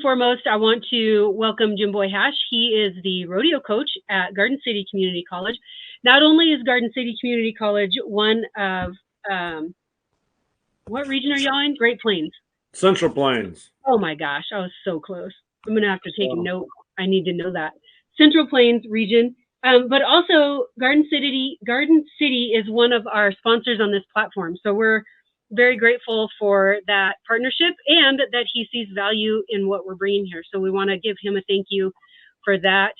and foremost, I want to welcome Jim Boy Hash. He is the rodeo coach at Garden City Community College. Not only is Garden City Community College one of, what region are y'all in? Great Plains. Central Plains. Oh my gosh, I was so close. I'm going to have to take a note. I need to know that. Central Plains region. But also Garden City is one of our sponsors on this platform. So we're very grateful for that partnership and that he sees value in what we're bringing here. So we want to give him a thank you for that.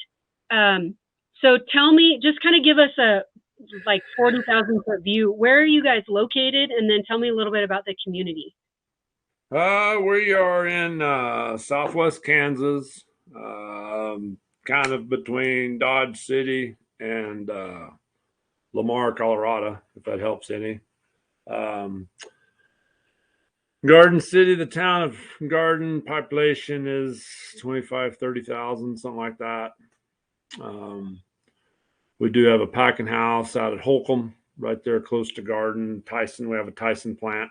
So tell me, just kind of give us a 40,000 foot view. Where are you guys located? And then tell me a little bit about the community. We are in southwest Kansas, kind of between Dodge City and Lamar, Colorado, if that helps any. Garden City, the town of Garden, population is 25, 30,000, something like that. We do have a packing house out at Holcomb, right there close to Garden. Tyson, we have a Tyson plant.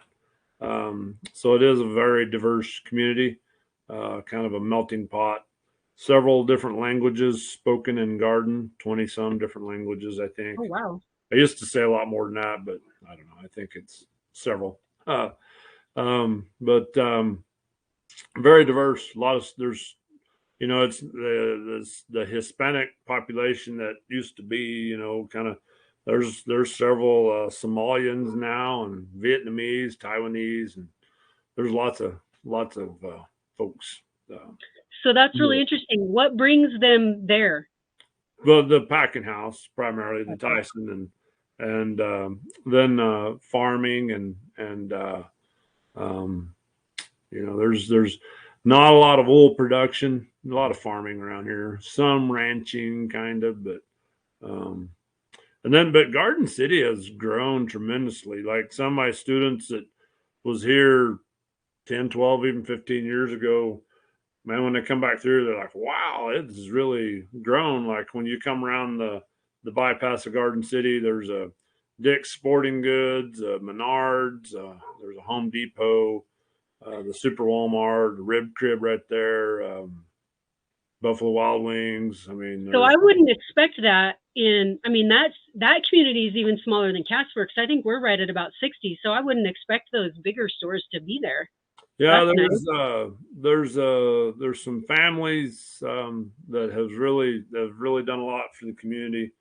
So it is a very diverse community, kind of a melting pot. Several different languages spoken in Garden, 20 some different languages, I think. Oh, wow. I used to say a lot more than that, but I don't know. I think it's several. But very diverse. There's, it's the Hispanic population that used to be, kind of, there's several Somalians now and Vietnamese, Taiwanese, and there's lots of folks. So that's really interesting. What brings them there? Well, the packing house primarily, the Tyson, and then farming and there's not a lot of wool production, a lot of farming around here, some ranching kind of, but Garden City has grown tremendously. Like some of my students that was here 10, 12, even 15 years ago, man, when they come back through, they're like, wow, it's really grown. Like when you come around the bypass of Garden City, there's a Dick's Sporting Goods, Menards, there's a Home Depot, the Super Walmart, the Rib Crib right there, Buffalo Wild Wings. I mean, so I wouldn't expect that that community is even smaller than Casper, because I think we're right at about 60. So I wouldn't expect those bigger stores to be there. Yeah, there's some families that have really done a lot for the community,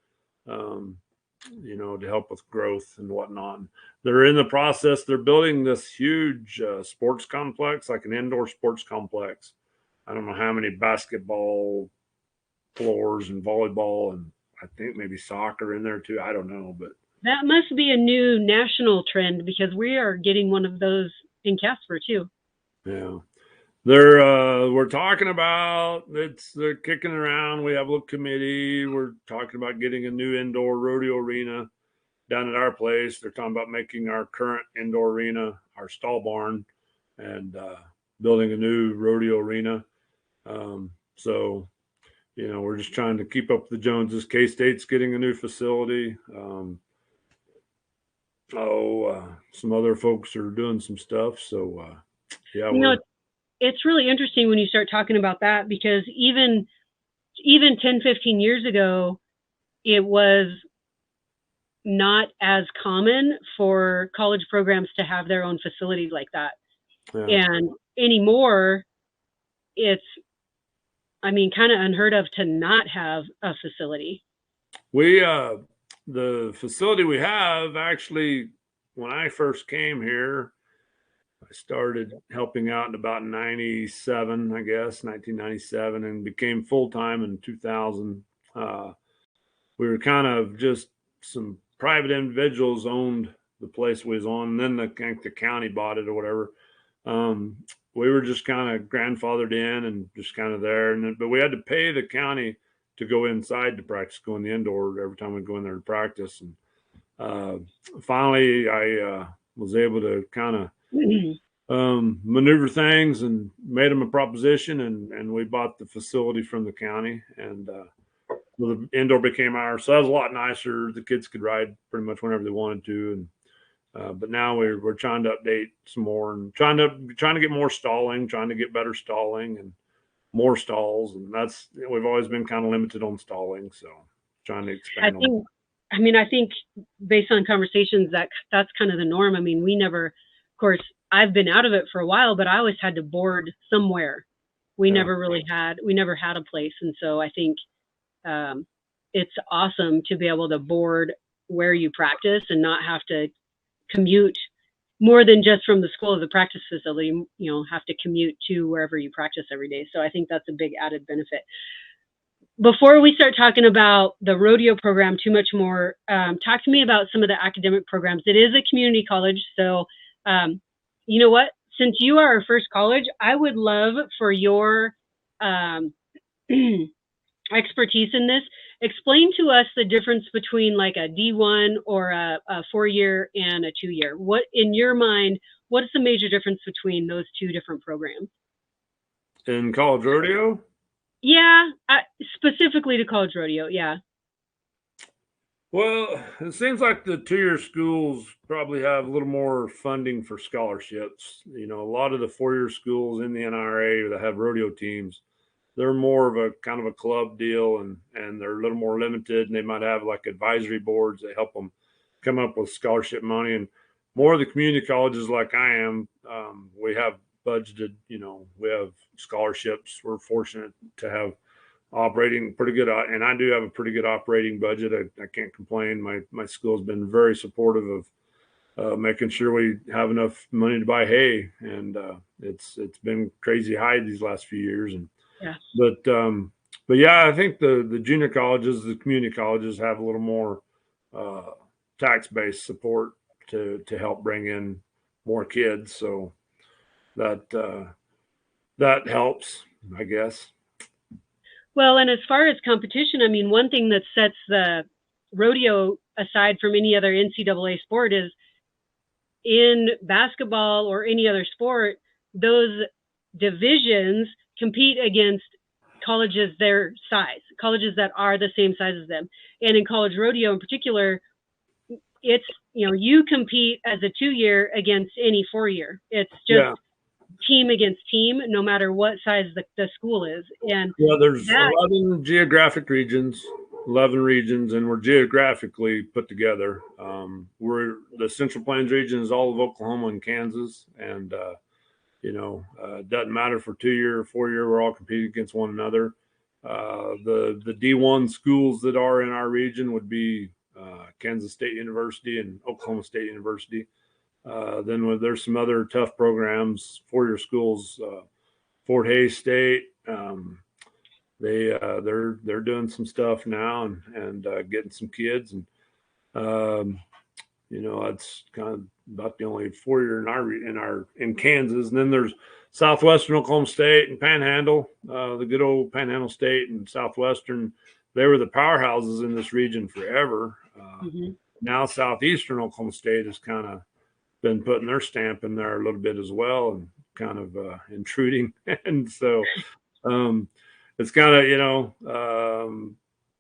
to help with growth and whatnot. They're in the process. They're building this huge sports complex, like an indoor sports complex. I don't know how many basketball floors and volleyball, and I think maybe soccer in there too. I don't know, but that must be a new national trend, because we are getting one of those in Casper too. Yeah, we're talking about they're kicking around. We have a little committee. We're talking about getting a new indoor rodeo arena down at our place. They're talking about making our current indoor arena our stall barn and building a new rodeo arena. So, we're just trying to keep up with the Joneses. K-State's getting a new facility. Some other folks are doing some stuff. So, yeah. It's really interesting when you start talking about that, because even 10, 15 years ago, it was not as common for college programs to have their own facilities like that. Yeah. And anymore, it's, kind of unheard of to not have a facility. The facility we have, actually, when I first came here, I started helping out in about 97, I guess, 1997, and became full-time in 2000. We were kind of just some private individuals owned the place we was on, and then the county bought it or whatever. We were just kind of grandfathered in and just kind of there. But we had to pay the county to go inside to practice, go in the indoor every time we go in there to practice. And finally, I was able to kind of maneuver things and made them a proposition, and we bought the facility from the county, and the indoor became ours. So that was a lot nicer. The kids could ride pretty much whenever they wanted to. And but now we're trying to update some more and trying to get more stalling, trying to get better stalling, and more stalls, and we've always been kind of limited on stalling, so trying to I expand on. think, I think based on conversations that that's kind of the norm. I mean, we never, of course, I've been out of it for a while, but I always had to board somewhere. We Yeah. never had a place. And so I think um, it's awesome to be able to board where you practice and not have to commute more than just from the school to the practice facility, have to commute to wherever you practice every day. So I think that's a big added benefit. Before we start talking about the rodeo program too much more, talk to me about some of the academic programs. It is a community college, so you know what? Since you are our first college, I would love for your um, expertise in this. Explain to us the difference between like a D1 or a 4-year and a 2-year. What, in your mind, what is the major difference between those two different programs? In college rodeo? Yeah, specifically to college rodeo. Yeah. Well, it seems like the 2-year schools probably have a little more funding for scholarships. A lot of the 4-year schools in the NRA that have rodeo teams, they're more of a kind of a club deal, and they're a little more limited, and they might have like advisory boards that help them come up with scholarship money. And more of the community colleges like I am, we have budgeted, we have scholarships. We're fortunate to have operating pretty good, and I do have a pretty good operating budget. I can't complain. My school's been very supportive of making sure we have enough money to buy hay, and it's been crazy high these last few years. And Yeah. but yeah, I think the junior colleges, the community colleges, have a little more uh, tax based support to help bring in more kids. So that that helps, I guess. Well, and as far as competition, I mean, one thing that sets the rodeo aside from any other NCAA sport is in basketball or any other sport, those divisions compete against colleges their size, colleges that are the same size as them. And in college rodeo in particular, it's, you compete as a 2-year against any 4-year. It's just Yeah. team against team, no matter what size the school is. And Yeah, there's that, 11 geographic regions, 11 regions, and we're geographically put together. We're the Central Plains region is all of Oklahoma and Kansas, and it doesn't matter for 2-year or 4-year. We're all competing against one another. The D1 schools that are in our region would be Kansas State University and Oklahoma State University. There's some other tough programs, 4-year schools. Fort Hays State. They're doing some stuff now and getting some kids, and that's kind of about the only 4-year in Kansas. And then there's Southwestern Oklahoma State and Panhandle, the good old Panhandle State and Southwestern. They were the powerhouses in this region forever. mm-hmm. Now Southeastern Oklahoma State has kind of been putting their stamp in there a little bit as well, and kind of intruding. And so it's kind of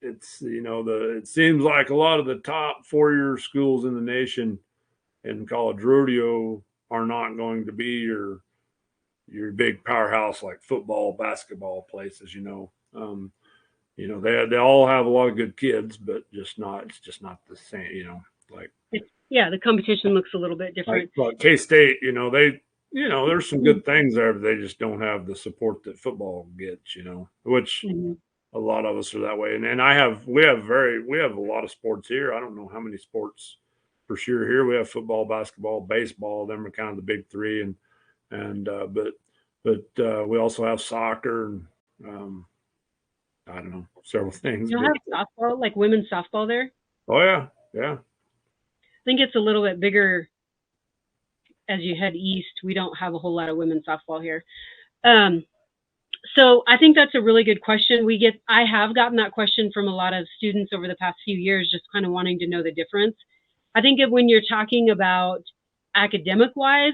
it seems like a lot of the top 4-year schools in the nation in college rodeo are not going to be your big powerhouse like football, basketball places. They all have a lot of good kids, but it's just not the same. Like Yeah, the competition looks a little bit different. Like K-State, there's some good things there, but they just don't have the support that football gets, which mm-hmm. a lot of us are that way. And we have a lot of sports here. I don't know how many sports for sure here. We have football, basketball, baseball. Them are kind of the big three, but we also have soccer and I don't know, several things. You have softball, like women's softball there? Oh yeah, yeah. I think it's a little bit bigger as you head east. We don't have a whole lot of women's softball here. So I think that's a really good question. I have gotten that question from a lot of students over the past few years, just kind of wanting to know the difference. I think when you're talking about academic wise,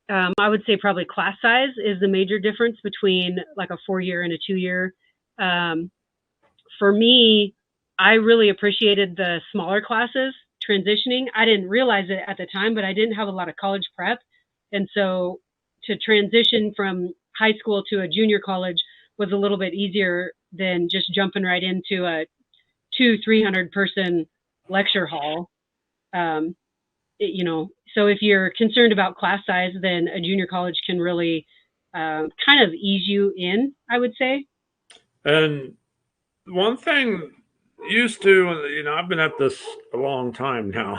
I would say probably class size is the major difference between like a 4-year and a 2-year. For me, I really appreciated the smaller classes transitioning. I didn't realize it at the time, but I didn't have a lot of college prep. And so to transition from high school to a junior college was a little bit easier than just jumping right into a 200-300 person lecture hall. So if you're concerned about class size, then a junior college can really kind of ease you in, I would say. And one thing used to, I've been at this a long time now.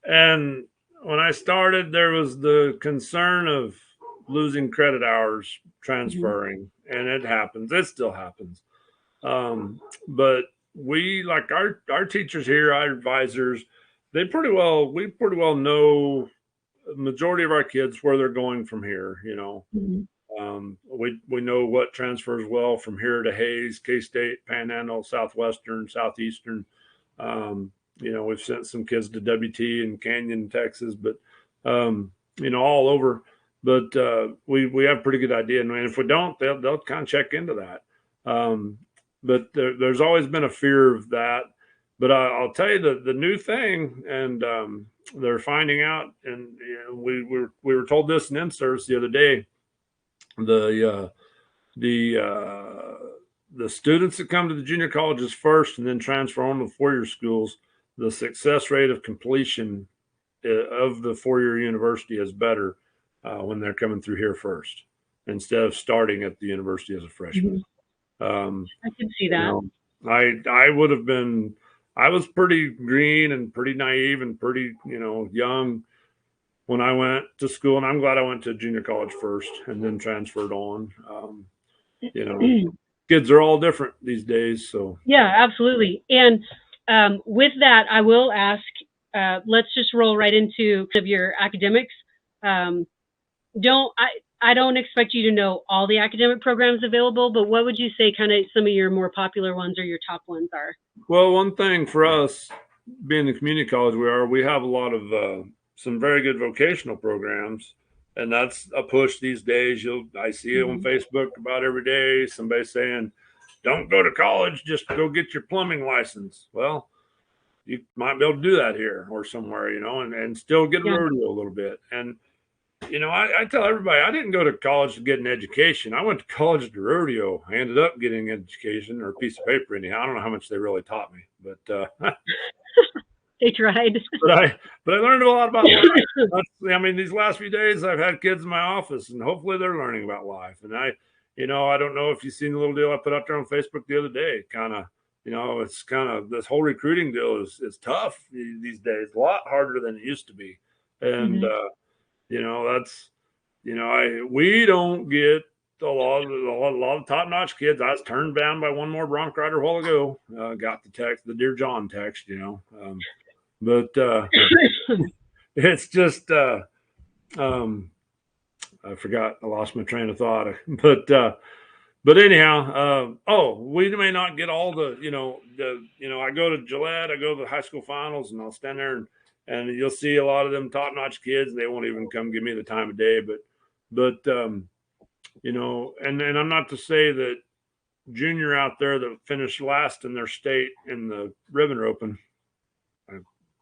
And when I started, there was the concern of losing credit hours transferring, and it happens. It still happens. But we, like our teachers here, our advisors, we pretty well know the majority of our kids where they're going from here. We know what transfers well from here to Hayes, K-State, Panhandle, Southwestern, Southeastern. We've sent some kids to WT and Canyon, Texas, but all over. But we have a pretty good idea, and if we don't, they'll kind of check into that. But there's always been a fear of that. But I'll tell you the new thing, and they're finding out, and we were told this in in-service the other day. The students that come to the junior colleges first and then transfer on to the four-year schools, the success rate of completion of the four-year university is better when they're coming through here first instead of starting at the university as a freshman. I can see that. I would have been. I was pretty green and pretty naive and pretty young when I went to school, and I'm glad I went to junior college first and then transferred on. Kids are all different these days. So yeah, absolutely. And with that, I will ask, let's just roll right into your academics. I don't expect you to know all the academic programs available, but what would you say kind of some of your more popular ones or your top ones are? Well, one thing for us, being the community college we have a lot of some very good vocational programs, and that's a push these days. I see it on Facebook about every day. Somebody saying, "Don't go to college, just go get your plumbing license." Well, you might be able to do that here or somewhere, and still get rodeo a little bit. And I tell everybody, I didn't go to college to get an education. I went to college to rodeo. I ended up getting an education or a piece of paper anyhow. I don't know how much they really taught me, but they tried. But I learned a lot about life. These last few days I've had kids in my office, and hopefully they're learning about life. And I don't know if you've seen the little deal I put up there on Facebook the other day. Kind of, it's kind of this whole recruiting deal is tough these days. A lot harder than it used to be, and that's we don't get a lot of top-notch kids. I was turned down by one more bronc rider a while ago. Got the Dear John text, but it's just I forgot. I lost my train of thought. But anyhow, we may not get all the I go to Gillette, I go to the high school finals, and I'll stand there and you'll see a lot of them top-notch kids. They won't even come give me the time of day. But and I'm not to say that junior out there that finished last in their state in the ribbon roping, a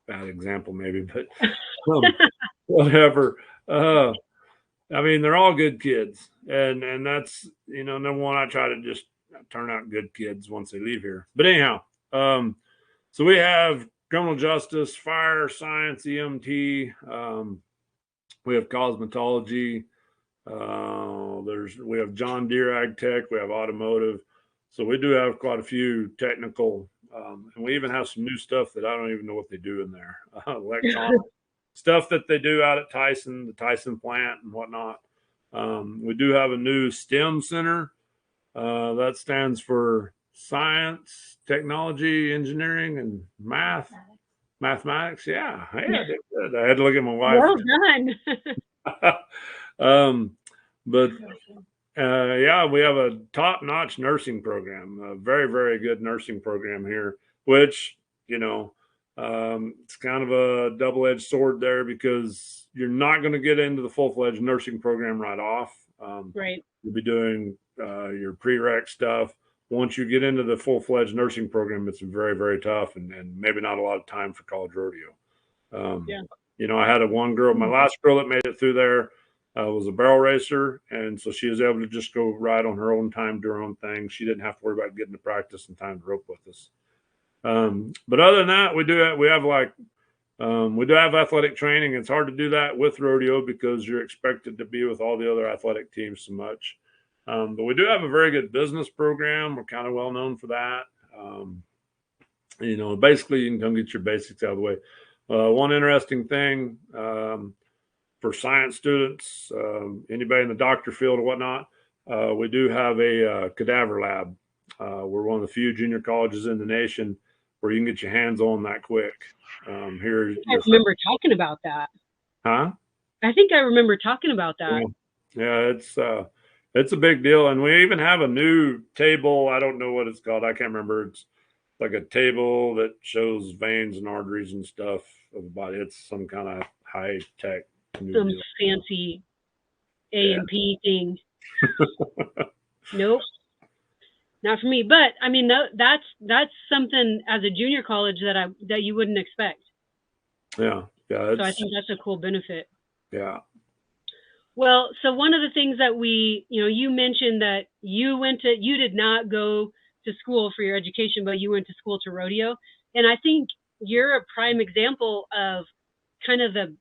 bad example maybe, but whatever. They're all good kids, and that's number one. I try to just turn out good kids once they leave here. But anyhow, so we have criminal justice, fire, science, EMT. We have cosmetology. We have John Deere Ag Tech. We have automotive. So we do have quite a few technical, and we even have some new stuff that I don't even know what they do in there. Electronic stuff that they do out at Tyson, the Tyson plant and whatnot. We do have a new STEM center. That stands for science, technology, engineering, and mathematics. Yeah, I did good. I had to look at my wife. Well done. But we have a top-notch nursing program, a very, very good nursing program here, which, it's kind of a double-edged sword there because you're not going to get into the full-fledged nursing program right off. Right. You'll be doing your prereq stuff. Once you get into the full-fledged nursing program, it's very, very tough and maybe not a lot of time for college rodeo. I had one girl, my last girl that made it through there. was a barrel racer, and so she was able to just go ride on her own time, do her own thing. She didn't have to worry about getting to practice in time to rope with us. But other than that, we do have athletic training. It's hard to do that with rodeo because you're expected to be with all the other athletic teams so much. But we do have a very good business program. We're kind of well known for that. Basically, you can come get your basics out of the way. One interesting thing for science students, anybody in the doctor field or whatnot, we do have a cadaver lab. We're one of the few junior colleges in the nation where you can get your hands on that quick. Here, I remember talking about that. Huh? I think I remember talking about that. Yeah, it's a big deal, and we even have a new table. I don't know what it's called. I can't remember. It's like a table that shows veins and arteries and stuff of the body. It's some kind of high tech. Some fancy A&P thing. Nope, not for me. But I mean, that's something as a junior college that you wouldn't expect. Yeah. So I think that's a cool benefit. Yeah. Well, so one of the things that you mentioned that you did not go to school for your education, but you went to school to rodeo. And I think you're a prime example of kind of the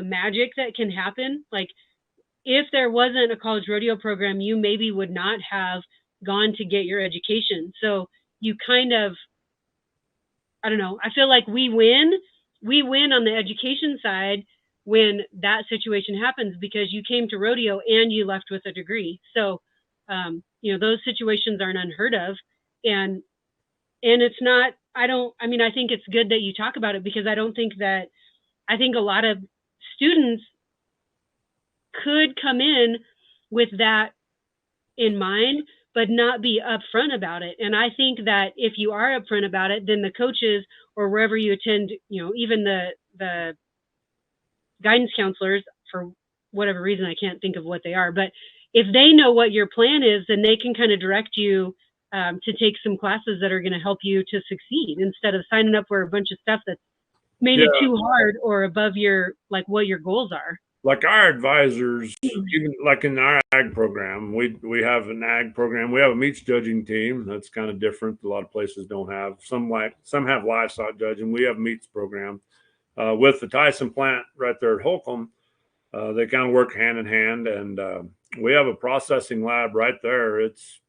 magic that can happen. Like if there wasn't a college rodeo program, you maybe would not have gone to get your education. So you kind of, I don't know, I feel like we win on the education side when that situation happens because you came to rodeo and you left with a degree. So, those situations aren't unheard of. And it's not, I think it's good that you talk about it because I think a lot of students could come in with that in mind, but not be upfront about it. And I think that if you are upfront about it, then the coaches or wherever you attend, even the guidance counselors, for whatever reason, I can't think of what they are, but if they know what your plan is, then they can kind of direct you to take some classes that are going to help you to succeed instead of signing up for a bunch of stuff that's maybe too hard or above what your goals are. Like our advisors, even like in our ag program, we have an ag program. We have a meats judging team. That's kind of different. A lot of places don't have. Some have livestock judging. We have meats program. With the Tyson plant right there at Holcomb, they kind of work hand in hand, and we have a processing lab right there. It's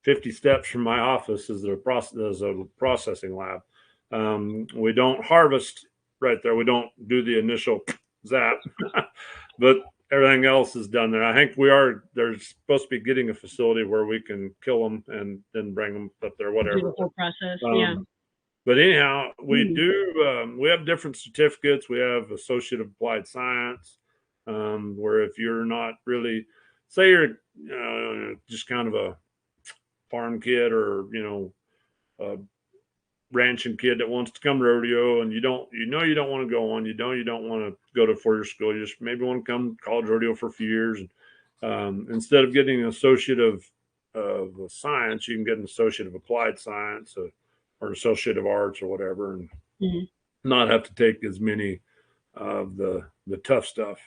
50 steps from my office is a processing lab. We don't harvest right there. We don't do the initial zap, but everything else is done there. I think they're supposed to be getting a facility where we can kill them and then bring them up there, whatever. Do the whole process, yeah. But anyhow, we have different certificates. We have Associate of Applied Science, where if you're not really, say you're just kind of a farm kid or, a ranching kid that wants to come to rodeo and you don't want to go on, you don't want to go to four-year school, you just maybe want to come college rodeo for a few years. And instead of getting an Associate of Science, you can get an Associate of Applied Science or Associate of Arts or whatever, and not have to take as many of the tough stuff.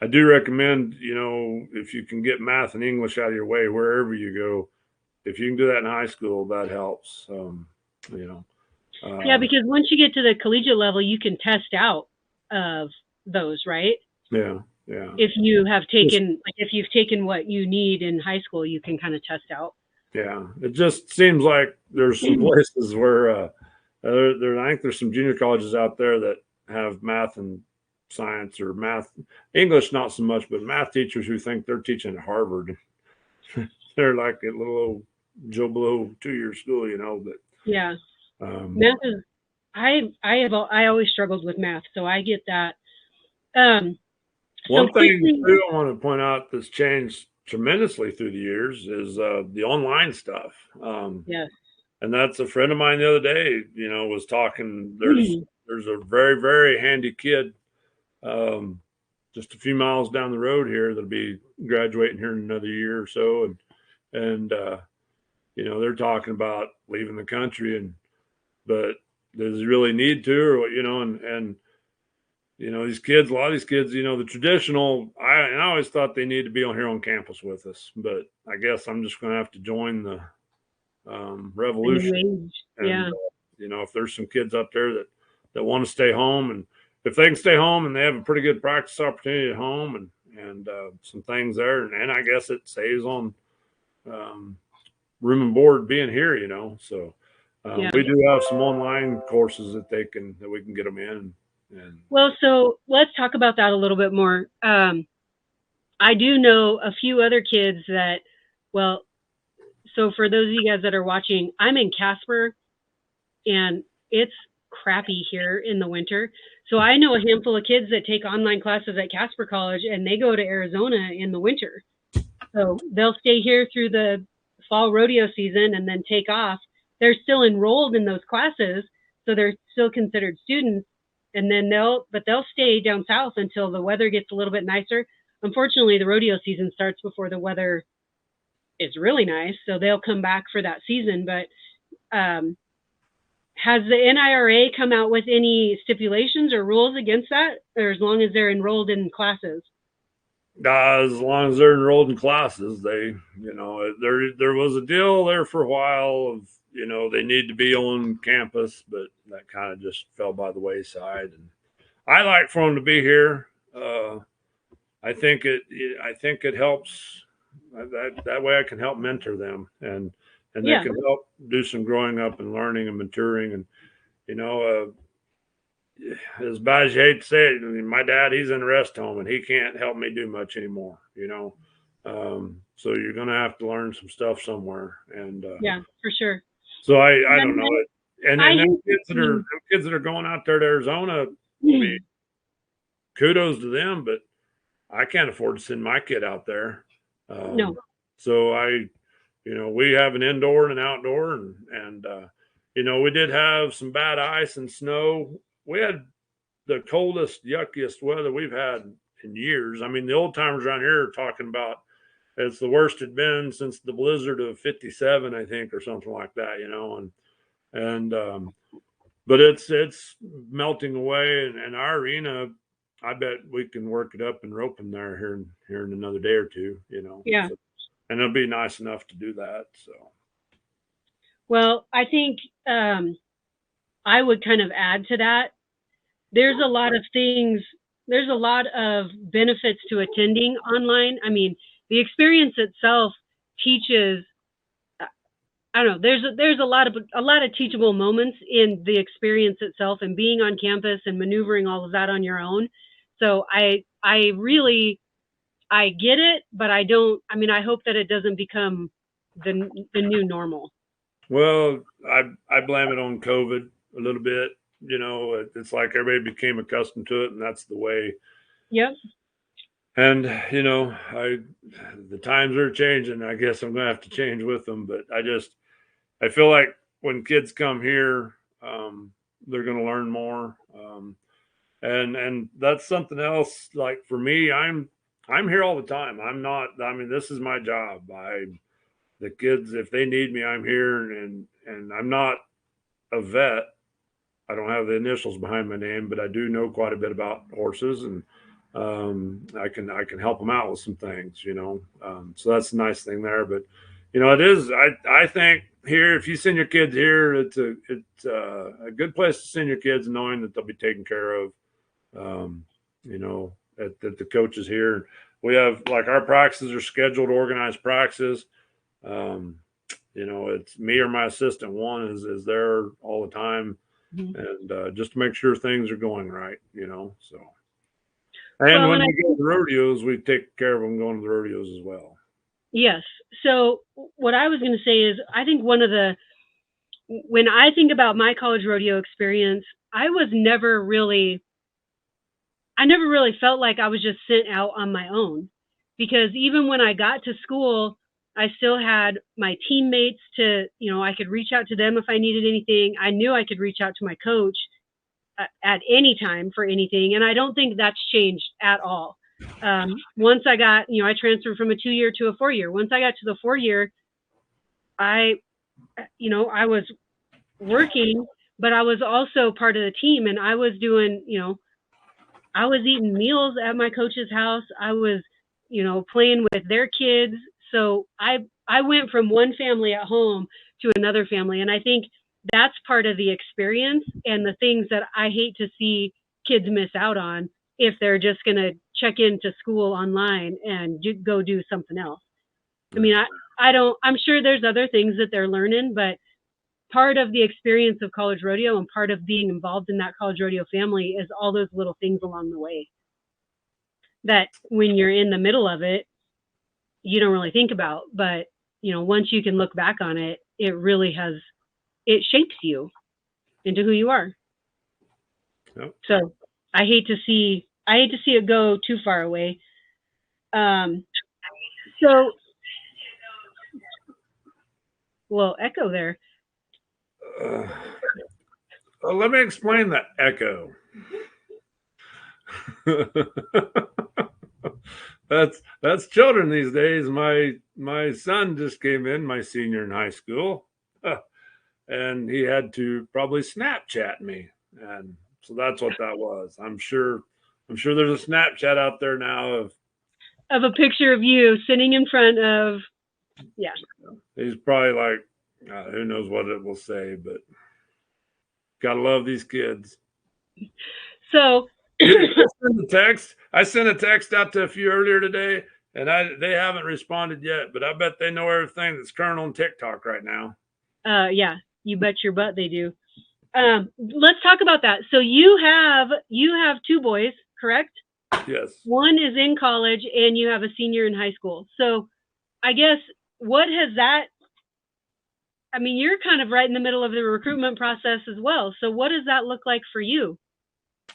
I do recommend, if you can get math and English out of your way wherever you go, if you can do that in high school, that helps. Yeah, because once you get to the collegiate level, you can test out of those, right? Yeah. If you've taken what you need in high school, you can kind of test out. Yeah, it just seems like there's some places where I think there's some junior colleges out there that have math and science or math, English not so much, but math teachers who think they're teaching at Harvard. They're like a little old Joe Blow 2-year school, But yeah, math is. I always struggled with math, so I get that. One thing too I want to point out that's changed tremendously through the years is the online stuff. Yes. And that's a friend of mine the other day, was talking. There's a very, very handy kid just a few miles down the road here that'll be graduating here in another year or so. And they're talking about leaving the country, but does he really need to, or, and these kids, a lot of these kids, the traditional, I always thought they need to be on here on campus with us, but I guess I'm just going to have to join the The new revolution. age. And, Yeah. if there's some kids up there that want to stay home, and if they can stay home and they have a pretty good practice opportunity at home and some things there, and I guess it saves on um, room and board being here, so Yeah. we do have some online courses that we can get them in. And Well, so let's talk about that a little bit more. I do know a few other kids that, well, so for those of you guys that are watching, I'm in Casper and it's crappy here in the winter. So I know a handful of kids that take online classes at Casper College and they go to Arizona in the winter. So they'll stay here through the fall rodeo season and then take off. They're still enrolled in those classes, so they're still considered students. And then they'll stay down south until the weather gets a little bit nicer. Unfortunately, the rodeo season starts before the weather is really nice, so they'll come back for that season. But has the NIRA come out with any stipulations or rules against that, or as long as they're enrolled in classes? as long as they're enrolled in classes, there was a deal there for a while of they need to be on campus, but that kind of just fell by the wayside. And I like for them to be here. I think it helps that way I can help mentor them, and they Yeah. can help do some growing up and learning and maturing. And you know, as bad as you hate to say it, I mean, my dad, he's in a rest home and he can't help me do much anymore. So you're going to have to learn some stuff somewhere. And Yeah, for sure. so I don't And know. And I then hate them kids that are going out there to Arizona, I mean, kudos to them, but I can't afford to send my kid out there. no. So we have an indoor and an outdoor, and we did have some bad ice and snow. We had the coldest, yuckiest weather we've had in years. I mean, the old timers around here are talking about it's the worst it had been since the blizzard of '57, I think, or something like that. And but it's melting away, and our arena, I bet we can work it up and rope them there here in another day or two. Yeah. So, and it'll be nice enough to do that. So. Well, I think I would kind of add to that. There's a lot of things, there's a lot of benefits to attending online. I mean, the experience itself teaches, I don't know, there's a lot of teachable moments in the experience itself and being on campus and maneuvering all of that on your own. So I really I get it, but I don't, I mean, I hope that it doesn't become the new normal. Well, I blame it on COVID a little bit. It's like everybody became accustomed to it, and that's the way. Yep. And I the times are changing. I guess I'm gonna have to change with them. But I feel like when kids come here, they're gonna learn more. And that's something else. Like for me, I'm here all the time. I'm not. I mean, this is my job. The kids, if they need me, I'm here, and I'm not a vet. I don't have the initials behind my name, but I do know quite a bit about horses, and I can help them out with some things. So that's the nice thing there. But it is. I think here, if you send your kids here, it's a good place to send your kids, knowing that they'll be taken care of. Um, that the coaches here. We have like our practices are scheduled, organized practices. Um, it's me or my assistant. One is there all the time, Mhm. and just to make sure things are going right. So. And Well, when and I we go to think, the rodeos, we take care of them going to the rodeos as well. yes. So what I was going to say is, I think when I think about my college rodeo experience, I never really felt like I was just sent out on my own, because even when I got to school, I still had my teammates I could reach out to them if I needed anything. I knew I could reach out to my coach at any time for anything. And I don't think that's changed at all. Once I transferred from a 2-year to a 4-year. Once I got to the 4-year, I, I was working, but I was also part of the team, and I was doing, I was eating meals at my coach's house. I was, playing with their kids. So I went from one family at home to another family. And I think that's part of the experience and the things that I hate to see kids miss out on if they're just going to check into school online and go do something else. I mean, I'm sure there's other things that they're learning, but part of the experience of college rodeo and part of being involved in that college rodeo family is all those little things along the way that when you're in the middle of it, you don't really think about. But, once you can look back on it, it really it shapes you into who you are. Yep. So I hate to see it go too far away. So, well, echo there. Well, let me explain the echo. that's children these days. My son just came in, my senior in high school, and he had to probably Snapchat me, and so that's what that was. I'm sure there's a Snapchat out there now of a picture of you sitting in front of, yeah. He's probably like, who knows what it will say, but gotta love these kids. So I sent a text out to a few earlier today, and they haven't responded yet, but I bet they know everything that's current on TikTok right now. Yeah, you bet your butt they do. Let's talk about that. So you have two boys, correct? Yes. One is in college and you have a senior in high school. So I guess what has that, I mean, you're kind of right in the middle of the recruitment process as well. So what does that look like for you?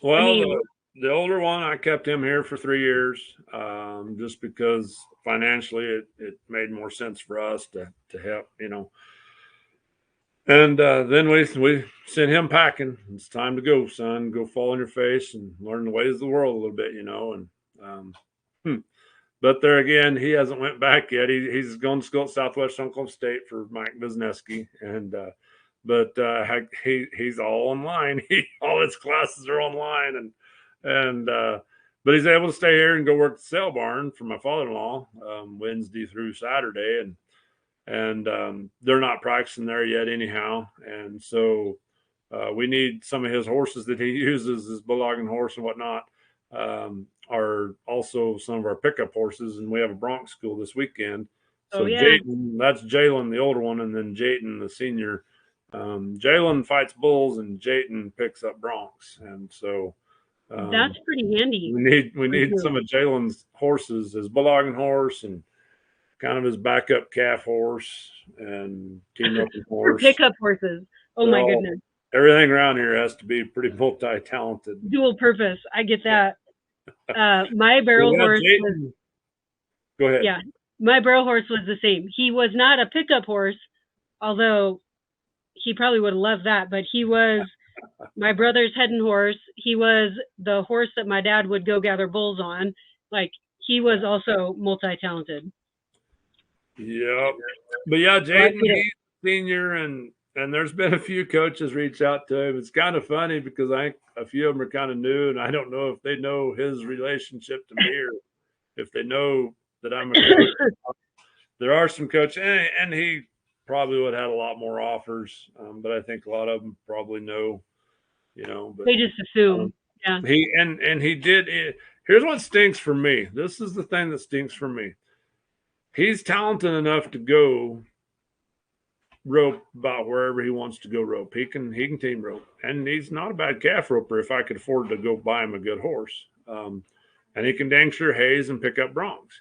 Well, the older one, I kept him here for 3 years, just because financially it made more sense for us to help, And then we sent him packing. It's time to go, son. Go fall on your face and learn the ways of the world a little bit, And but there again, he hasn't went back yet. He's going to school at Southwest Oklahoma State for Mike Wisniewski, and but he's all online. All his classes are online, and but he's able to stay here and go work at the sale barn for my father-in-law Wednesday through Saturday, and they're not practicing there yet anyhow, and so we need some of his horses that he uses, his bulldogging horse and whatnot, are also some of our pickup horses, and we have a bronc school this weekend. So Jayden, that's Jalen, the older one, and then Jayden, the senior. Jalen fights bulls, and Jayden picks up broncs, and so that's pretty handy. We need some of Jalen's horses, his bulldogging horse, and kind of his backup calf horse and team roping horse. Pickup horses. Oh my goodness. Everything around here has to be pretty multi-talented. Dual purpose. I get that. My barrel horse was, go ahead. Yeah, my barrel horse was the same. He was not a pickup horse, although he probably would have loved that, but he was my brother's heading horse. He was the horse that my dad would go gather bulls on. Like, he was also multi-talented. Yep. But yeah, Jayden, he's senior, and there's been a few coaches reach out to him. It's kind of funny because I think a few of them are kind of new, and I don't know if they know his relationship to me or if they know that I'm a coach. There are some coaches, and he probably would have had a lot more offers, but I think a lot of them probably know, But, they just assume. Yeah. He did. Here's what stinks for me. This is the thing that stinks for me. He's talented enough to go rope about wherever he wants to go rope. He can team rope, and he's not a bad calf roper if I could afford to go buy him a good horse. And he can dang sure haze and pick up broncs.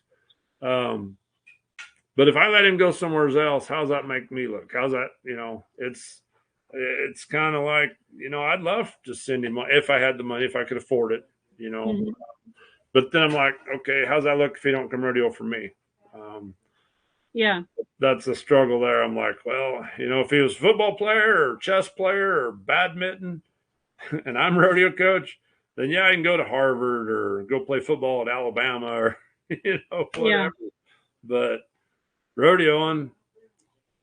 But if I let him go somewhere else, how's that make me look? How's that, it's kind of like, I'd love to send him if I had the money, if I could afford it, Mm-hmm. But then I'm like, okay, how's that look if he don't come rodeo for me? Yeah, that's a struggle there. I'm like, well, if he was a football player or chess player or badminton and I'm rodeo coach, then yeah, I can go to Harvard or go play football at Alabama or, whatever. Yeah. But rodeoing,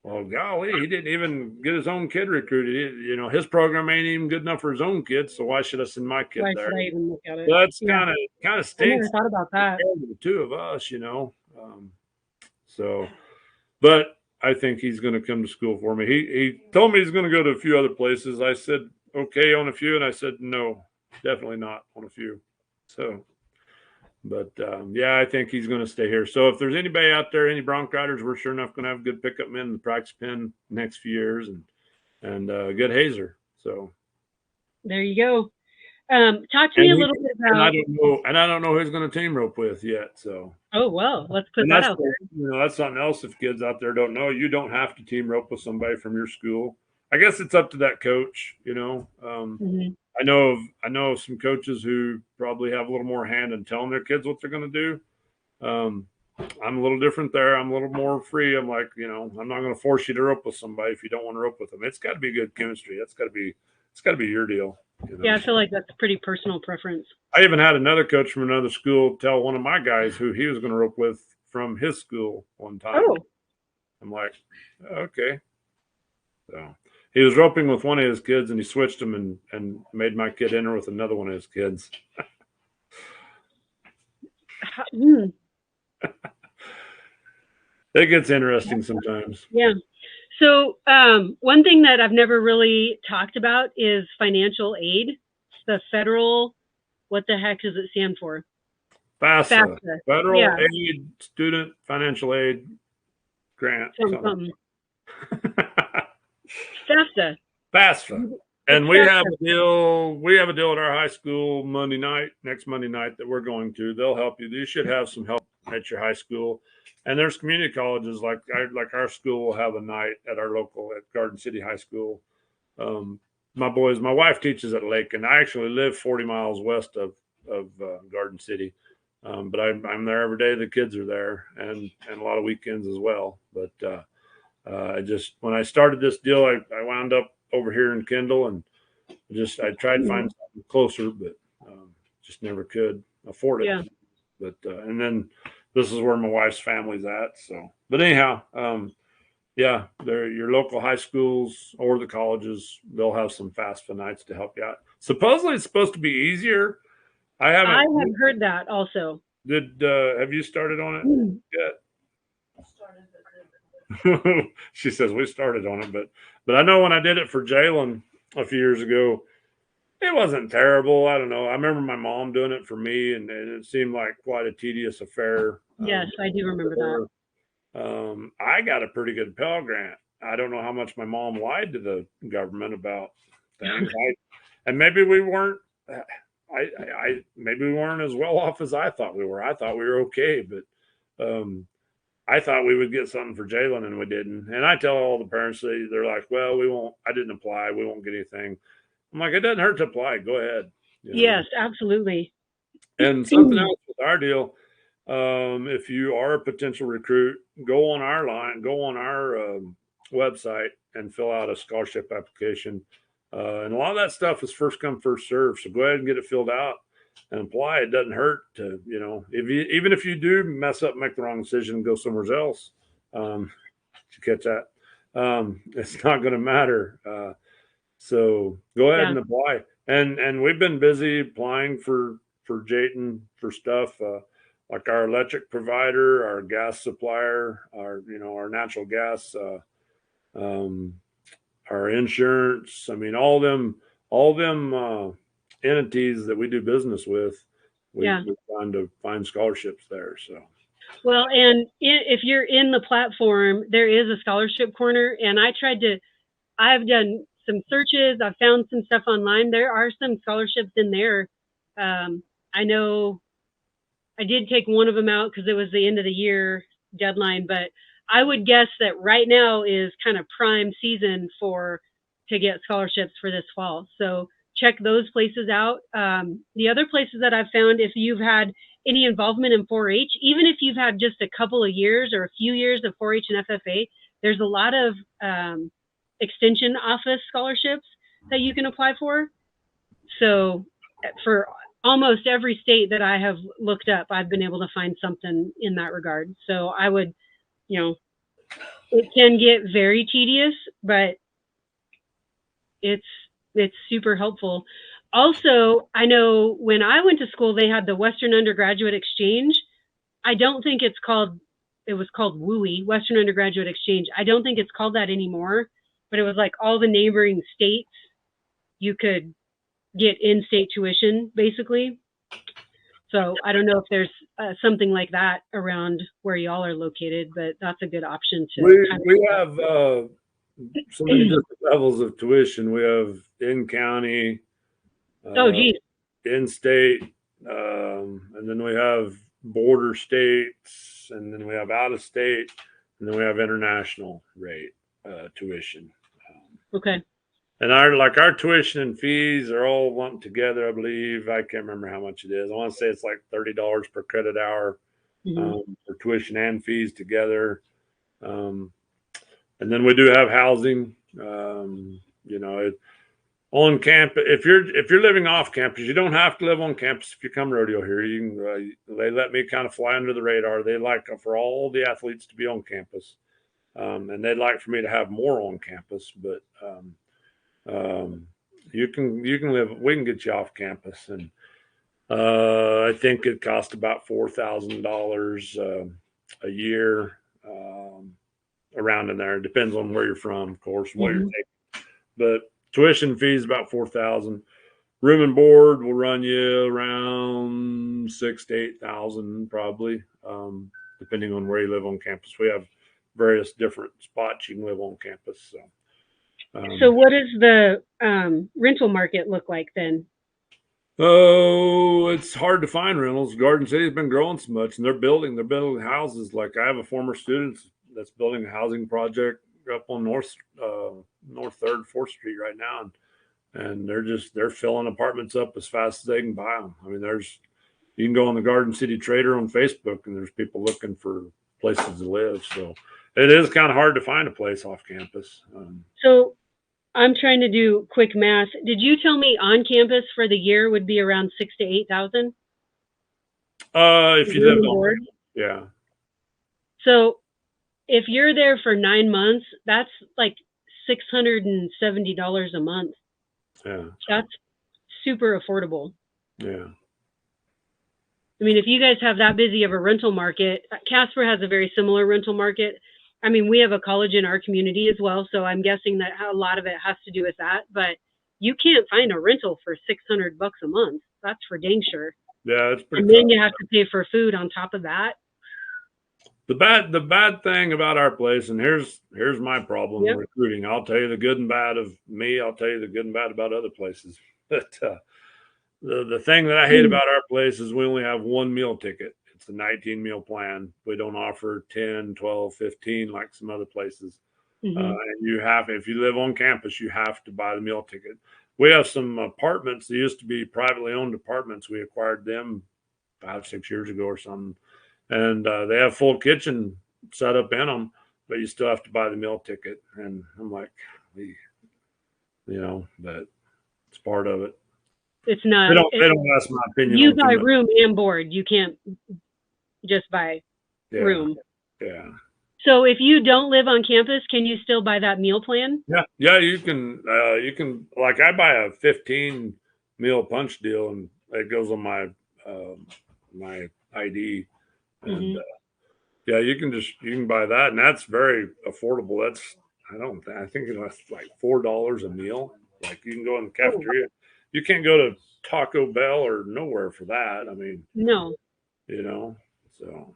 Well, golly, he didn't even get his own kid recruited. His program ain't even good enough for his own kids. So why should I send my kid Why there? should I even look at it? That's Yeah, kind of I never states thought about that. the two of us. So, but I think he's going to come to school for me. He told me he's going to go to a few other places. I said okay on a few, and I said no, definitely not on a few. So, but yeah, I think he's going to stay here. So if there's anybody out there, any Bronc riders, we're sure enough going to have good pickup men in the practice pen next few years, and good hazer. So There you go. Talk to me and a he little bit and I about. don't know, and I don't know who's going to team rope with yet. So Oh well, let's put and that out there. that's something else. If kids out there don't know, you don't have to team rope with somebody from your school. I guess it's up to that coach. Hmm. I know some coaches who probably have a little more hand in telling their kids what they're going to do. I'm a little different there. I'm a little more free. I'm like, I'm not going to force you to rope with somebody if you don't want to rope with them. It's got to be good chemistry. It's got to be your deal. Yeah, I feel like that's pretty personal preference. I even had another coach from another school tell one of my guys who he was going to rope with from his school one time. Oh, I'm like, okay. So he was roping with one of his kids, and he switched him and made my kid enter with another one of his kids. hmm. It gets interesting sometimes. Yeah. So one thing that I've never really talked about is financial aid. The federal, what the heck does it stand for? FAFSA, FAFSA. Federal Yeah, Aid, Student Financial Aid Grant, something. something. FAFSA. FAFSA. It's And we have FAFSA. a deal. We have a deal at our high school next Monday night that we're going to. They'll help you. You should have some help at your high school. And there's community colleges like our school will have a night at our local at Garden City High School. My wife teaches at Lake, and I actually live 40 miles west of Garden City. But I'm there every day. The kids are there, and a lot of weekends as well. But I just when I started this deal, I wound up over here in Kendall, and I tried to find something closer, but just never could afford it. Yeah. But and then this is where my wife's family's at. So, but anyhow, yeah, they're your local high schools or the colleges. They'll have some FAFSA nights to help you out. Supposedly, it's supposed to be easier. I I haven't. have heard that also. Did have you started on it Mm. yet? She says we started on it, but I know when I did it for Jalen a few years ago, it wasn't terrible. I don't know. I remember my mom doing it for me, and it seemed like quite a tedious affair. Yes, I do remember that. I got a pretty good Pell Grant. I don't know how much my mom lied to the government about things. And maybe we weren't. Maybe we weren't as well off as I thought we were. I thought we were okay, but I thought we would get something for Jalen, and we didn't. And I tell all the parents, they're like, "Well, we won't. I didn't apply. We won't get anything." I'm like, "It doesn't hurt to apply. Go ahead." Yes, absolutely. And something else with our deal, if you are a potential recruit, go on our website and fill out a scholarship application. And a lot of that stuff is first come, first serve. So go ahead and get it filled out and apply. It doesn't hurt to, even if you do mess up, make the wrong decision, and go somewhere else. Did you catch that? It's not going to matter. So go ahead Yeah. and apply. And we've been busy applying for Jayton for stuff like our electric provider, our gas supplier, our natural gas, um, our insurance. I mean, all them entities that we do business with, Yeah. we're trying to find scholarships there. So Well, and if you're in the platform, there is a scholarship corner, and I've done some searches. I've found some stuff online. There are some scholarships in there. I know I did take one of them out because it was the end of the year deadline, but I would guess that right now is kind of prime season to get scholarships for this fall. So check those places out. The other places that I've found, if you've had any involvement in 4-H, even if you've had just a couple of years or a few years of 4-H and FFA, there's a lot of extension office scholarships that you can apply for. So for almost every state that I have looked up, I've been able to find something in that regard. So I would, you know, it can get very tedious, but it's it's super helpful. Also, I know when I went to school, they had the Western Undergraduate Exchange. I don't think it's called. It was called WUI, Western Undergraduate Exchange. I don't think it's called that anymore, but it was like all the neighboring states you could get in-state tuition, basically. So I don't know if there's something like that around where y'all are located, but that's a good option to kind We have so many different levels of tuition. We have in county, Oh, uh, geez. in state, and then we have border states, and then we have out of state, and then we have international rate tuition. Okay. And our tuition and fees are all lumped together. I believe I can't remember how much it is. I want to say it's like $30 per credit hour Mm-hmm. for tuition and fees together. Um, and then we do have housing. You know, on campus. If you're living off campus, you don't have to live on campus. If you come rodeo here, you can. They let me kind of fly under the radar. They like for all the athletes to be on campus, and they'd like for me to have more on campus. But um, you can live. We can get you off campus, and I think it costs about $4,000 a year, around in there. It depends on where you're from, of course, and what you're Mm-hmm. taking. But tuition fees about 4,000. Room and board will run you around 6 to 8,000 probably, depending on where you live on campus. We have various different spots you can live on campus. So what does the rental market look like then? Oh, it's hard to find rentals. Garden City's been growing so much, and they're building houses. Like I have a former student that's building a housing project up on North Third, Fourth Street right now, and they're filling apartments up as fast as they can buy them. I mean, you can go on the Garden City Trader on Facebook, and there's people looking for places to live. So it is kind of hard to find a place off campus. So I'm trying to do quick math. Did you tell me on campus for the year would be around 6 to 8,000? If you Room lived and on, board. yeah, So if you're there for 9 months, that's like $670 a month. yeah, That's super affordable. yeah, I mean, if you guys have that busy of a rental market, Casper has a very similar rental market. I mean, we have a college in our community as well, so I'm guessing that a lot of it has to do with that. But you can't find a rental for $600 a month. That's for dang sure. yeah. It's pretty And tough. then you have to pay for food on top of that. The bad thing about our place, and here's my problem Yep. recruiting. I'll tell you the good and bad of me. I'll tell you the good and bad about other places. But the thing that I hate about our place is we only have one meal ticket. It's a 19 meal plan. We don't offer 10, 12, 15 like some other places. Mm-hmm. And if you live on campus, you have to buy the meal ticket. We have some apartments that used to be privately owned apartments. We acquired them 5, 6 years ago or something, and they have full kitchen set up in them, but you still have to buy the meal ticket. And I'm like, but it's part of it. It's They not. don't they don't ask my opinion You on too buy much. room and board. You can't just buy Yeah, room. yeah, So if you don't live on campus, can you still buy that meal plan? yeah, yeah. You can like I buy a 15 meal punch deal, and it goes on my ID, and Mm-hmm. yeah, you can buy that, and that's very affordable. I think it's like $4 a meal. Like you can go in the Oh, cafeteria. You can't go to Taco Bell or nowhere for that. I mean, no. you know, so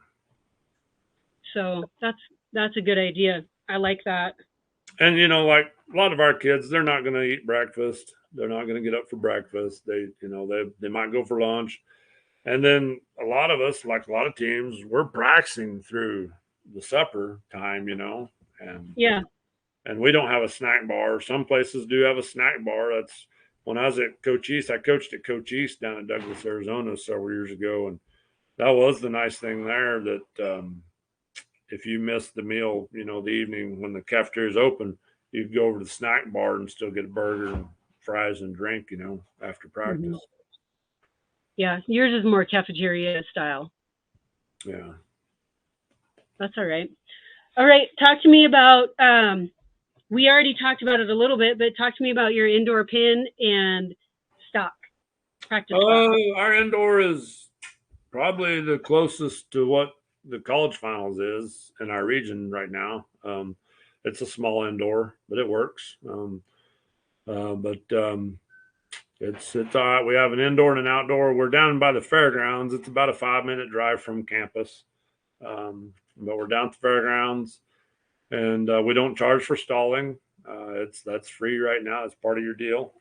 So that's a good idea. I like that. and like a lot of our kids, they're not going to eat breakfast. They're not going to get up for breakfast. They might go for lunch, and then a lot of us, like a lot of teams, we're practicing through the supper time. And Yeah. and we don't have a snack bar. Some places do have a snack bar. That's when I was at Coach East. I coached at Coach East down in Douglas, Arizona, several years ago, and that was the nice thing there. That if you missed the meal, the evening when the cafeteria is open, you could go over to the snack bar and still get a burger and fries and drink. After Mm-hmm. practice. Yeah. Yours is more cafeteria style. Yeah. That's all right. All right, talk to me about. We already talked about it a little bit, but talk to me about your indoor pin and stock practice stock. Our indoor is probably the closest to what the college finals is in our region right now. It's a small indoor, but it works. But it's all right. We have an indoor and an outdoor. We're down by the fairgrounds. It's about a 5 minute drive from campus, but we're down at the fairgrounds, and we don't charge for stalling. That's free right now. It's part of your deal.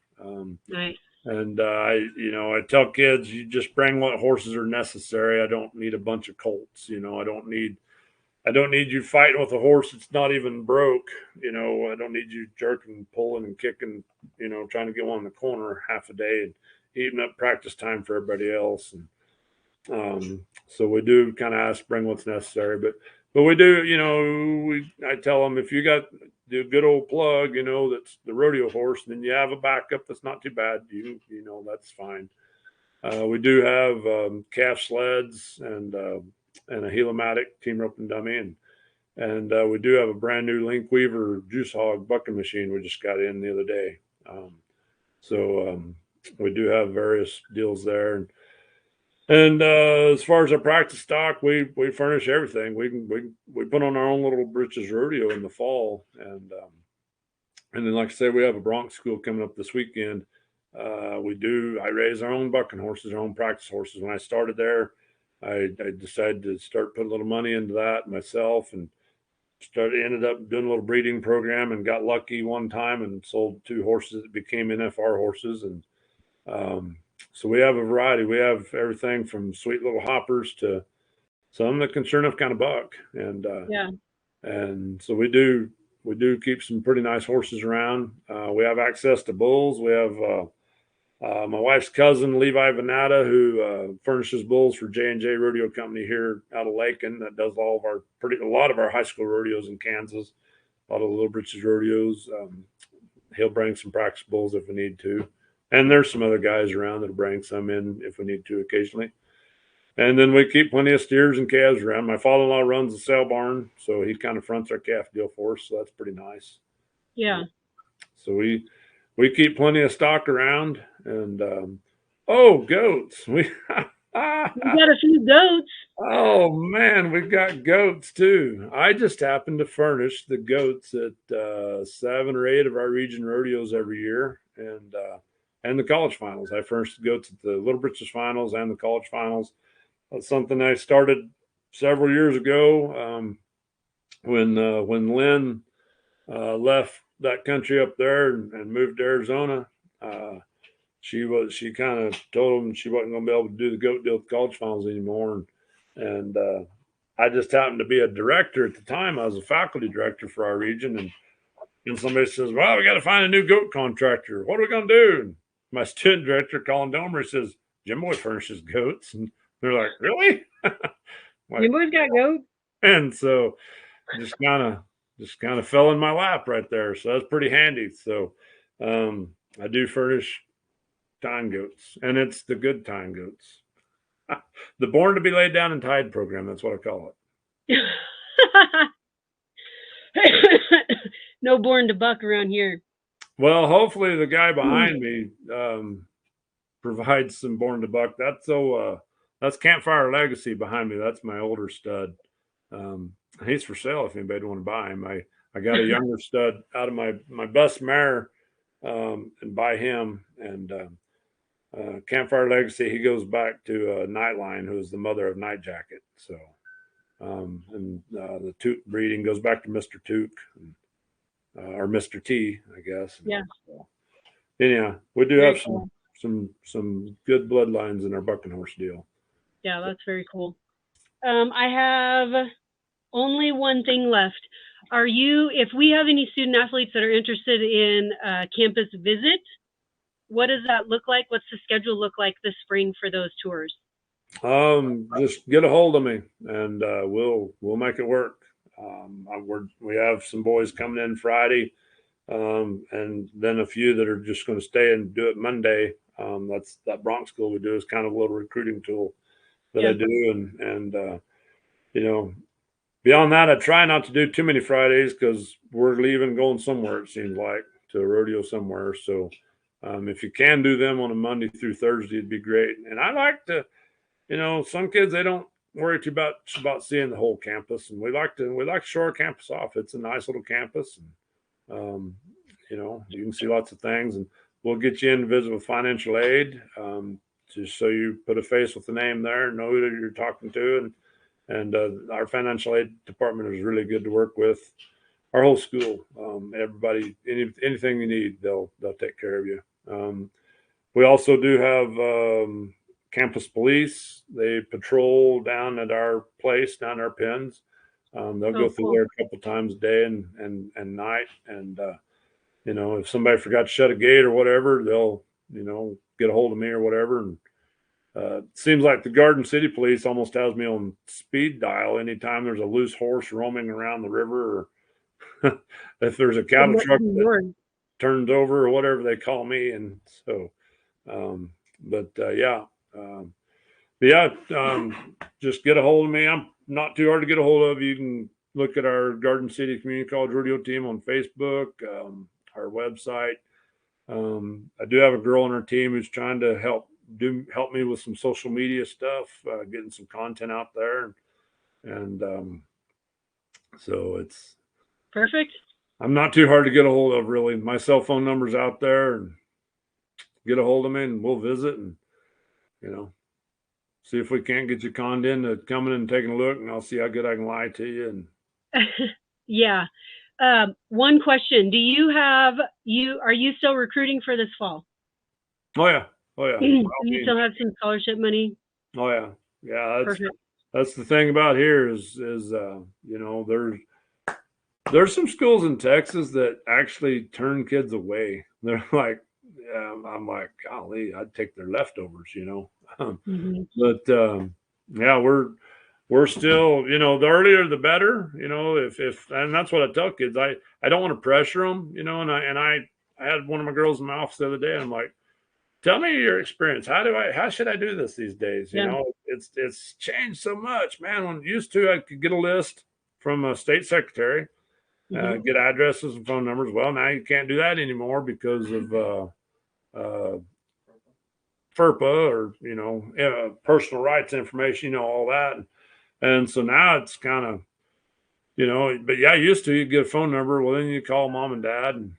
Nice. And I tell kids, you just bring what horses are necessary. I don't need a bunch of colts. I don't need you fighting with a horse that's not even broke. I don't need you jerking, pulling, and kicking. Trying to get one in the corner half a day and eating up practice time for everybody else. And so we do kind of ask, bring what's necessary, but we do. I tell them, if you got the good old plug, that's the rodeo horse, then you have a backup that's not too bad. That's fine. We do have calf sleds and a Helomatic team rope and dummy, and we do have a brand new Link Weaver juice hog bucking machine we just got in the other day. So we do have various deals there, and as far as our practice stock, we furnish everything. We put on our own little britches rodeo in the fall, and then, like I said, we have a Bronx school coming up this weekend. I raise our own bucking horses, our own practice horses. When I started there, I decided to start putting a little money into that myself, and ended up doing a little breeding program, and got lucky one time and sold 2 horses that became NFR horses. And so we have a variety. We have everything from sweet little hoppers to some that can sure enough kind of buck. Yeah. And so we do keep some pretty nice horses around. We have access to bulls. We have my wife's cousin Levi Venata, who furnishes bulls for J&J Rodeo Company here out of Lakin. That does a lot of our high school rodeos in Kansas, a lot of the Little Britches rodeos. He'll bring some practice bulls if we need to, and there's some other guys around that'll bring some in if we need to occasionally. And then we keep plenty of steers and calves around. My father-in-law runs the sale barn, so he kind of fronts our calf deal for us, so that's pretty nice. Yeah. So we keep plenty of stock around, and goats. We You got a few goats. oh man, we've got goats too. I just happen to furnish the goats at 7 or 8 of our region rodeos every year, and the college finals. I furnish the goats at the Little Britches finals and the college finals. That's something I started several years ago, when Lynn left that country up there and moved to Arizona. She kind of told them she wasn't going to be able to do the goat deal at the college finals anymore, and I just happened to be a director at the time. I was a faculty director for our region, and somebody says, "Well, we got to find a new goat contractor. What are we going to do?" And my student director, Colin Domer, says, "Jim Boy furnishes goats," and they're like, "Really?" You Like, boys got goats. and so just kind of fell in my lap right there. So that's pretty handy. So I do furnish tying goats, and it's the good tying goats. The born to be laid down and tied program. That's what I call it. No born to buck around here. Well, hopefully the guy behind me provides some born to buck. That's Campfire Legacy behind me. That's my older stud. He's for sale if anybody want to buy him. I got a younger stud out of my best mare, and buy him. And Campfire Legacy, he goes back to Nightline, who is the mother of Night Jacket. So, and the Took breeding goes back to Mr. Took, or Mr. T, I guess. Yeah. So, anyhow, we do Very have cool. some good bloodlines in our bucking horse deal. Yeah, that's very cool. I have only one thing left. If we have any student athletes that are interested in a campus visit, what does that look like? What's the schedule look like this spring for those tours? Just get a hold of me, and we'll make it work. We have some boys coming in Friday, and then a few that are just going to stay and do it Monday. That's that Bronx school we do is kind of a little recruiting tool that I do, and you know, beyond that, I try not to do too many Fridays because we're leaving, going somewhere. It seems like to a rodeo somewhere. So if you can do them on a Monday through Thursday, it'd be great. And I like to, some kids they don't worry too much about seeing the whole campus, and we like to show our campus off. It's a nice little campus, and you can see lots of things, and we'll get you in to visit with financial aid, just so you put a face with the name there, know who you're talking to, and our financial aid department is really good to work with. Our whole school, everybody, anything you need, they'll take care of you. We also do have campus police. They patrol down at our place, down our pens. They'll go through there a couple times a day and night. And if somebody forgot to shut a gate or whatever, they'll get a hold of me or whatever. And it seems like the Garden City Police almost has me on speed dial anytime there's a loose horse roaming around the river, or if there's a cattle truck that turns over or whatever, they call me. And so, just get a hold of me. I'm not too hard to get a hold of. You can look at our Garden City Community College Rodeo team on Facebook, our website. I do have a girl on our team who's trying to help me with some social media stuff, getting some content out there, and so it's perfect. I'm not too hard to get a hold of, really. My cell phone number's out there, and get a hold of me, and we'll visit, and see if we can't get you conned into coming and taking a look, and I'll see how good I can lie to you. And yeah. One question: are you still recruiting for this fall? Oh yeah. Do you still have some scholarship money? Oh yeah. That's the thing about here is there's some schools in Texas that actually turn kids away. They're like, I'm like, golly, I'd take their leftovers, Mm-hmm. But yeah, we're still, the earlier the better, if and that's what I tell kids. I don't want to pressure them, and I had one of my girls in my office the other day, and I'm like, tell me your experience. How should I do this these days? It's changed so much, man. When used to, I could get a list from a state secretary, get addresses and phone numbers. Well, now you can't do that anymore because of FERPA, or personal rights information, all that. And so now it's kind of, but yeah, used to, you get a phone number. Well, then you call mom and dad, and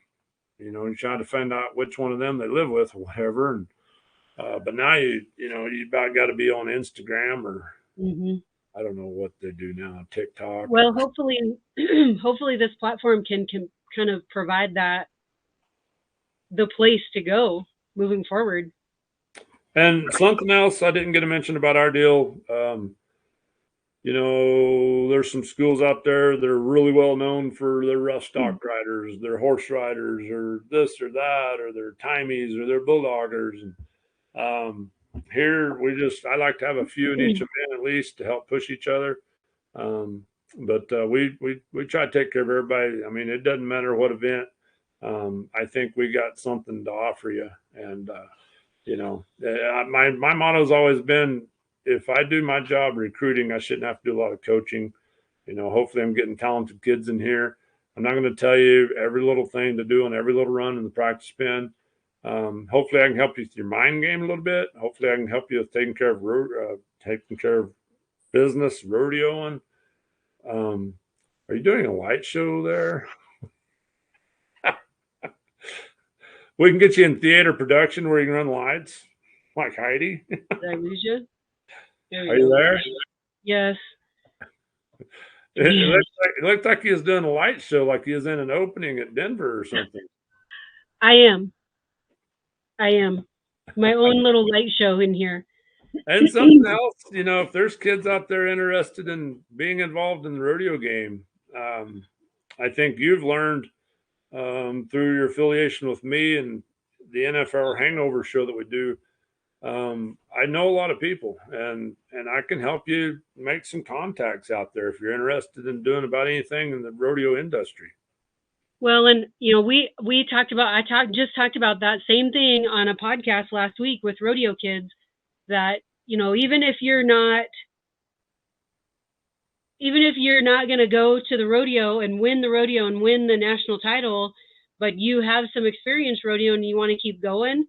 you're trying to find out which one of them they live with or whatever. And but now you about got to be on Instagram, or I don't know what they do now, TikTok. Well, hopefully this platform can kind of provide the place to go moving forward. And something else I didn't get to mention about our deal, there's some schools out there that are really well known for their rough stock riders, their horse riders, or this or that, or their timies, or their bulldoggers. And here I like to have a few in each event at least to help push each other. But we try to take care of everybody. I mean, it doesn't matter what event. I think we got something to offer you. And my motto has always been, if I do my job recruiting, I shouldn't have to do a lot of coaching. Hopefully I'm getting talented kids in here. I'm not going to tell you every little thing to do on every little run in the practice pen. Hopefully I can help you with your mind game a little bit. Hopefully I can help you with taking care of business, rodeoing. Are you doing a light show there? We can get you in theater production where you can run lights, like Heidi. Did I lose you? Are you there? Yes. It looked like he was doing a light show, like he was in an opening at Denver or something. I am. My own little light show in here. And something else, if there's kids out there interested in being involved in the rodeo game, I think you've learned through your affiliation with me and the NFL Hangover show that we do. I know a lot of people, and I can help you make some contacts out there if you're interested in doing about anything in the rodeo industry. Well, and we talked about just talked about that same thing on a podcast last week with rodeo kids, that even if you're not even if you're not going to go to the rodeo and win the national title, but you have some experience rodeo and you want to keep going,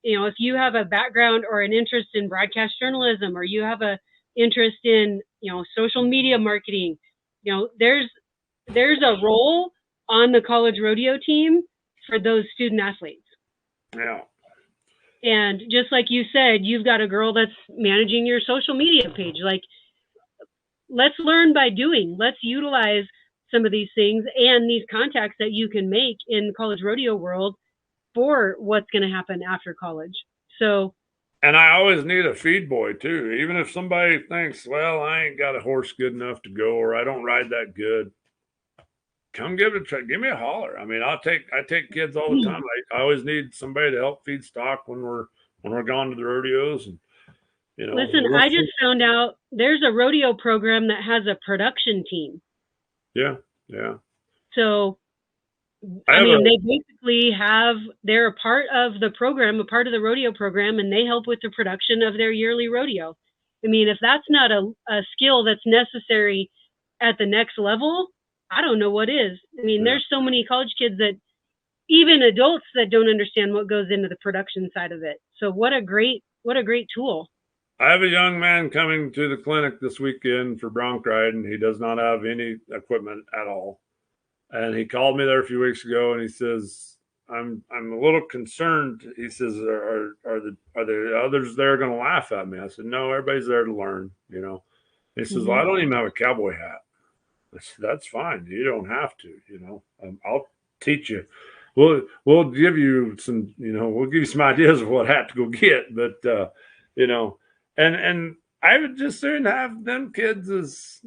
if you have a background or an interest in broadcast journalism, or you have a interest in, social media marketing, there's a role on the college rodeo team for those student athletes. Yeah. And just like you said, you've got a girl that's managing your social media page. Like, let's learn by doing. Let's utilize some of these things and these contacts that you can make in the college rodeo world for what's going to happen after college. So, and I always need a feed boy too. Even if somebody thinks, well, I ain't got a horse good enough to go, or I don't ride that good, come give it a try. Give me a holler. I mean, I take kids all the time. I always need somebody to help feed stock when we're gone to the rodeos. And listen, I just found out there's a rodeo program that has a production team. Yeah. So, they basically they're a part of the program, a part of the rodeo program, and they help with the production of their yearly rodeo. I mean, if that's not a skill that's necessary at the next level, I don't know what is. I mean, there's so many college kids that, even adults, that don't understand what goes into the production side of it. So what a great tool. I have a young man coming to the clinic this weekend for bronc riding. He does not have any equipment at all. And he called me there a few weeks ago and he says, I'm a little concerned. He says, are the others there going to laugh at me? I said, no, everybody's there to learn, He says, well, I don't even have a cowboy hat. I said, that's fine. You don't have to, I'll teach you. We'll give you some, we'll give you some ideas of what hat to go get. But, and I would just soon have them kids as,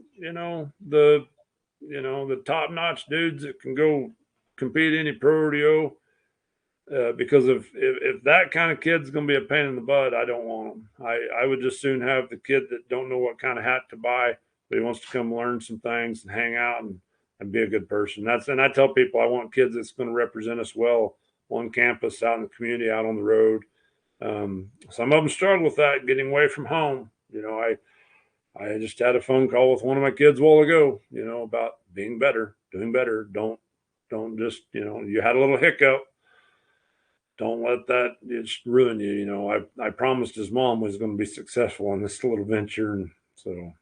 the top-notch dudes that can go compete any pro rodeo. Because if that kind of kid's going to be a pain in the butt, I don't want them. I would just soon have the kid that don't know what kind of hat to buy, but he wants to come learn some things and hang out and be a good person. And I tell people I want kids that's going to represent us well on campus, out in the community, out on the road. Some of them struggle with that, getting away from home. I just had a phone call with one of my kids a while ago, about being better, doing better. Don't just, you had a little hiccup. Don't let that just ruin you. I promised his mom was going to be successful on this little venture. And so,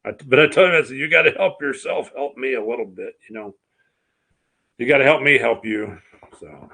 but I tell you, I said, you got to help yourself, help me a little bit, you got to help me help you. So.